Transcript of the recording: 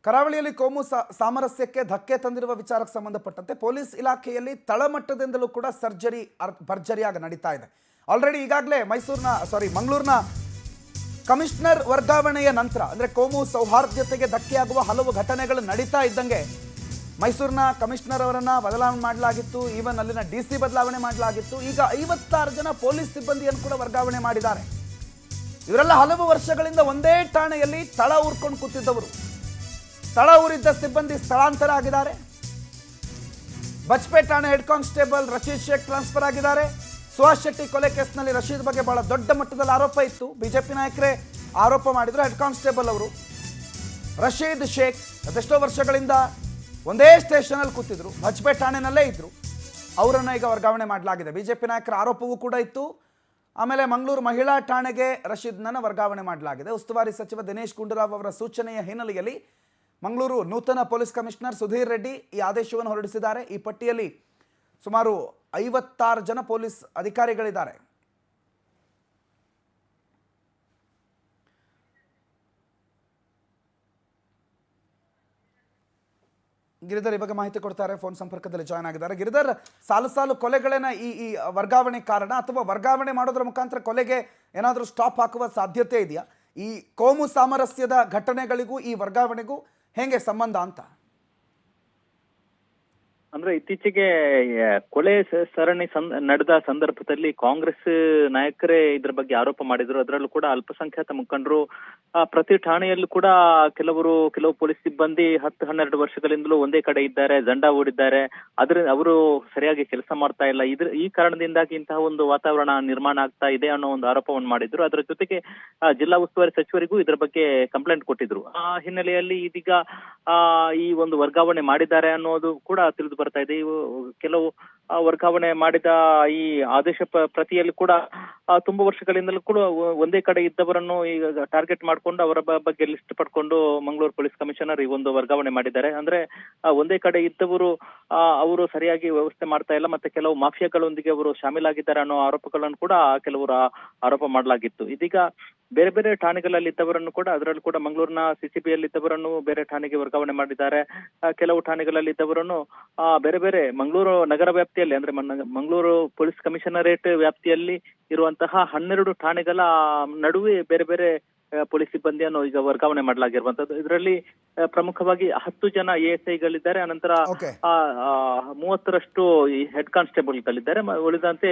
ಕರಾವಳಿಯಲ್ಲಿ ಕೋಮು ಸಾಮರಸ್ಯಕ್ಕೆ ಧಕ್ಕೆ ತಂದಿರುವ ವಿಚಾರಕ್ಕೆ ಸಂಬಂಧಪಟ್ಟಂತೆ ಪೊಲೀಸ್ ಇಲಾಖೆಯಲ್ಲಿ ತಳಮಟ್ಟದಿಂದಲೂ ಕೂಡ ಭರ್ಜರಿಯಾಗಿ ನಡೀತಾ ಇದೆ. ಆಲ್ರೆಡಿ ಈಗಾಗಲೇ ಮಂಗಳೂರಿನ ಕಮಿಷನರ್ ವರ್ಗಾವಣೆಯ ನಂತರ ಅಂದರೆ ಕೋಮು ಸೌಹಾರ್ದತೆಗೆ ಧಕ್ಕೆಯಾಗುವ ಹಲವು ಘಟನೆಗಳು ನಡೀತಾ ಇದ್ದಂಗೆ ಮೈಸೂರಿನ ಕಮಿಷನರ್ ಅವರನ್ನು ಬದಲಾವಣೆ ಮಾಡಲಾಗಿತ್ತು. ಈವನ್ ಅಲ್ಲಿನ DC ಬದಲಾವಣೆ ಮಾಡಲಾಗಿತ್ತು. ಈಗ 56 ಜನ ಪೊಲೀಸ್ ಸಿಬ್ಬಂದಿಯನ್ನು ಕೂಡ ವರ್ಗಾವಣೆ ಮಾಡಿದ್ದಾರೆ. ಇವರೆಲ್ಲ ಹಲವು ವರ್ಷಗಳಿಂದ ಒಂದೇ ಠಾಣೆಯಲ್ಲಿ ತಳ ಊರ್ಕೊಂಡು ಕೂತಿದ್ದವರು. ತಳ ಊರಿದ್ದ ಸಿಬ್ಬಂದಿ ಸ್ಥಳಾಂತರ ಆಗಿದ್ದಾರೆ. ಬಜ್ಪೇಟ್ ಠಾಣೆ head constable Rashid Sheikh transfer ಆಗಿದ್ದಾರೆ. ಸುಹಾಸ್ ಶೆಟ್ಟಿ ಕೊಲೆ ಕೇಸ್ನಲ್ಲಿ ರಶೀದ್ ಬಗ್ಗೆ ಬಹಳ ದೊಡ್ಡ ಮಟ್ಟದಲ್ಲಿ ಆರೋಪ ಇತ್ತು. ಬಿಜೆಪಿ ನಾಯಕರೇ ಆರೋಪ ಮಾಡಿದ್ರು. ಹೆಡ್ ಕಾನ್ಸ್ಟೇಬಲ್ ಅವರು ರಶೀದ್ ಶೇಖ್ ಅದೆಷ್ಟೋ ವರ್ಷಗಳಿಂದ ಒಂದೇ ಸ್ಟೇಷನಲ್ಲಿ ಕೂತಿದ್ರು, ಬಜ್ಪೇಟ್ ಠಾಣೆನಲ್ಲೇ ಇದ್ರು. ಅವರನ್ನು ಈಗ ವರ್ಗಾವಣೆ ಮಾಡಲಾಗಿದೆ. ಬಿಜೆಪಿ ನಾಯಕರ ಆರೋಪವೂ ಕೂಡ ಇತ್ತು. ಆಮೇಲೆ ಮಂಗಳೂರು ಮಹಿಳಾ ಠಾಣೆಗೆ ರಶೀದ್ನನ್ನು ವರ್ಗಾವಣೆ ಮಾಡಲಾಗಿದೆ. ಉಸ್ತುವಾರಿ ಸಚಿವ ದಿನೇಶ್ ಗುಂಡೂರಾವ್ ಅವರ ಸೂಚನೆಯ ಹಿನ್ನೆಲೆಯಲ್ಲಿ ಮಂಗಳೂರು ನೂತನ ಪೊಲೀಸ್ ಕಮಿಷನರ್ ಸುಧೀರ್ ರೆಡ್ಡಿ ಈ ಆದೇಶವನ್ನು ಹೊರಡಿಸಿದ್ದಾರೆ. ಈ ಪಟ್ಟಿಯಲ್ಲಿ ಸುಮಾರು 56 ಜನ ಪೊಲೀಸ್ ಅಧಿಕಾರಿಗಳಿದ್ದಾರೆ. ಗಿರಿಧರ್ ಈ ಬಗ್ಗೆ ಮಾಹಿತಿ ಕೊಡ್ತಾರೆ, ಫೋನ್ ಸಂಪರ್ಕದಲ್ಲಿ ಜಾಯ್ನ್ ಆಗಿದ್ದಾರೆ. ಗಿರಿಧರ್, ಸಾಲು ಕೊಲೆಗಳೇನ ಈ ವರ್ಗಾವಣೆ ಕಾರಣ, ಅಥವಾ ವರ್ಗಾವಣೆ ಮಾಡೋದ್ರ ಮುಖಾಂತರ ಕೊಲೆಗೆ ಏನಾದರೂ ಸ್ಟಾಪ್ ಹಾಕುವ ಸಾಧ್ಯತೆ ಇದೆಯಾ? ಈ ಕೋಮು ಸಾಮರಸ್ಯದ ಘಟನೆಗಳಿಗೂ ಈ ವರ್ಗಾವಣೆಗೂ ಹೇಗೆ ಸಂಬಂಧ ಅಂತ? ಅಂದ್ರೆ ಇತ್ತೀಚೆಗೆ ಕೊಲೆ ಸರಣಿ ನಡೆದ ಸಂದರ್ಭದಲ್ಲಿ ಕಾಂಗ್ರೆಸ್ ನಾಯಕರೇ ಇದ್ರ ಬಗ್ಗೆ ಆರೋಪ ಮಾಡಿದ್ರು. ಅದರಲ್ಲೂ ಕೂಡ ಅಲ್ಪಸಂಖ್ಯಾತ ಮುಖಂಡರು ಪ್ರತಿ ಠಾಣೆಯಲ್ಲೂ ಕೂಡ ಕೆಲವು ಪೊಲೀಸ್ ಸಿಬ್ಬಂದಿ 10-12 ವರ್ಷಗಳಿಂದಲೂ ಒಂದೇ ಕಡೆ ಇದ್ದಾರೆ, ಜಂಡಾ ಹೂಡಿದ್ದಾರೆ, ಅವರು ಸರಿಯಾಗಿ ಕೆಲಸ ಮಾಡ್ತಾ ಇಲ್ಲ. ಈ ಕಾರಣದಿಂದಾಗಿ ಇಂತಹ ಒಂದು ವಾತಾವರಣ ನಿರ್ಮಾಣ ಆಗ್ತಾ ಇದೆ ಅನ್ನೋ ಒಂದು ಆರೋಪವನ್ನು ಮಾಡಿದ್ರು. ಅದರ ಜೊತೆಗೆ ಜಿಲ್ಲಾ ಉಸ್ತುವಾರಿ ಸಚಿವರಿಗೂ ಇದ್ರ ಬಗ್ಗೆ ಕಂಪ್ಲೇಂಟ್ ಕೊಟ್ಟಿದ್ರು. ಆ ಹಿನ್ನೆಲೆಯಲ್ಲಿ ಇದೀಗ ಈ ಒಂದು ವರ್ಗಾವಣೆ ಮಾಡಿದ್ದಾರೆ ಅನ್ನೋದು ಕೂಡ ತಿಳಿದು ಬರ್ತಾ ಇದೆ. ಕೆಲವು ವರ್ಗಾವಣೆ ಮಾಡಿದ ಈ ಆದೇಶ ಪ್ರತಿಯಲ್ಲಿ ಕೂಡ ತುಂಬಾ ವರ್ಷಗಳಿಂದಲೂ ಕೂಡ ಒಂದೇ ಕಡೆ ಇದ್ದವರನ್ನು ಈಗ ಟಾರ್ಗೆಟ್ ಮಾಡಿಕೊಂಡು ಅವರ ಬಗ್ಗೆ ಲಿಸ್ಟ್ ಪಡ್ಕೊಂಡು ಮಂಗಳೂರು ಪೊಲೀಸ್ ಕಮಿಷನರ್ ಈ ಒಂದು ವರ್ಗಾವಣೆ ಮಾಡಿದ್ದಾರೆ. ಅಂದ್ರೆ ಒಂದೇ ಕಡೆ ಇದ್ದವರು ಅವರು ಸರಿಯಾಗಿ ವ್ಯವಸ್ಥೆ ಮಾಡ್ತಾ ಇಲ್ಲ, ಮತ್ತೆ ಕೆಲವು ಮಾಫಿಯಾಗಳೊಂದಿಗೆ ಅವರು ಶಾಮೀಲಾಗಿದ್ದಾರೆ ಅನ್ನೋ ಆರೋಪಗಳನ್ನು ಕೂಡ ಕೆಲವರು ಆರೋಪ ಮಾಡಲಾಗಿತ್ತು. ಇದೀಗ ಬೇರೆ ಬೇರೆ ಠಾಣೆಗಳಲ್ಲಿ ಇದ್ದವರನ್ನು ಕೂಡ, ಅದರಲ್ಲೂ ಕೂಡ ಮಂಗಳೂರಿನ CCBಯಲ್ಲಿ ಇದ್ದವರನ್ನು ಬೇರೆ ಠಾಣೆಗೆ ವರ್ಗಾವಣೆ ಮಾಡಿದ್ದಾರೆ. ಕೆಲವು ಠಾಣೆಗಳಲ್ಲಿ ಇದ್ದವರನ್ನು ಬೇರೆ ಬೇರೆ ಮಂಗಳೂರು ನಗರ ವ್ಯಾಪ್ತಿಯಲ್ಲಿ, ಅಂದ್ರೆ ಮಂಗಳೂರು ಪೊಲೀಸ್ ಕಮಿಷನರೇಟ್ ವ್ಯಾಪ್ತಿಯಲ್ಲಿ ಇರುವಂತಹ 12 ಠಾಣೆಗಳ ನಡುವೆ ಬೇರೆ ಬೇರೆ ಪೊಲೀಸ್ ಸಿಬ್ಬಂದಿಯನ್ನು ಈಗ ವರ್ಗಾವಣೆ ಮಾಡಲಾಗಿರುವಂತದ್ದು. ಇದರಲ್ಲಿ ಪ್ರಮುಖವಾಗಿ 10 ಜನ ASIಗಳಿದ್ದಾರೆ. ಅನಂತರ 30ರಷ್ಟು ಈ ಹೆಡ್ ಕಾನ್ಸ್ಟೇಬಲ್ಗಳಿದ್ದಾರೆ. ಉಳಿದಂತೆ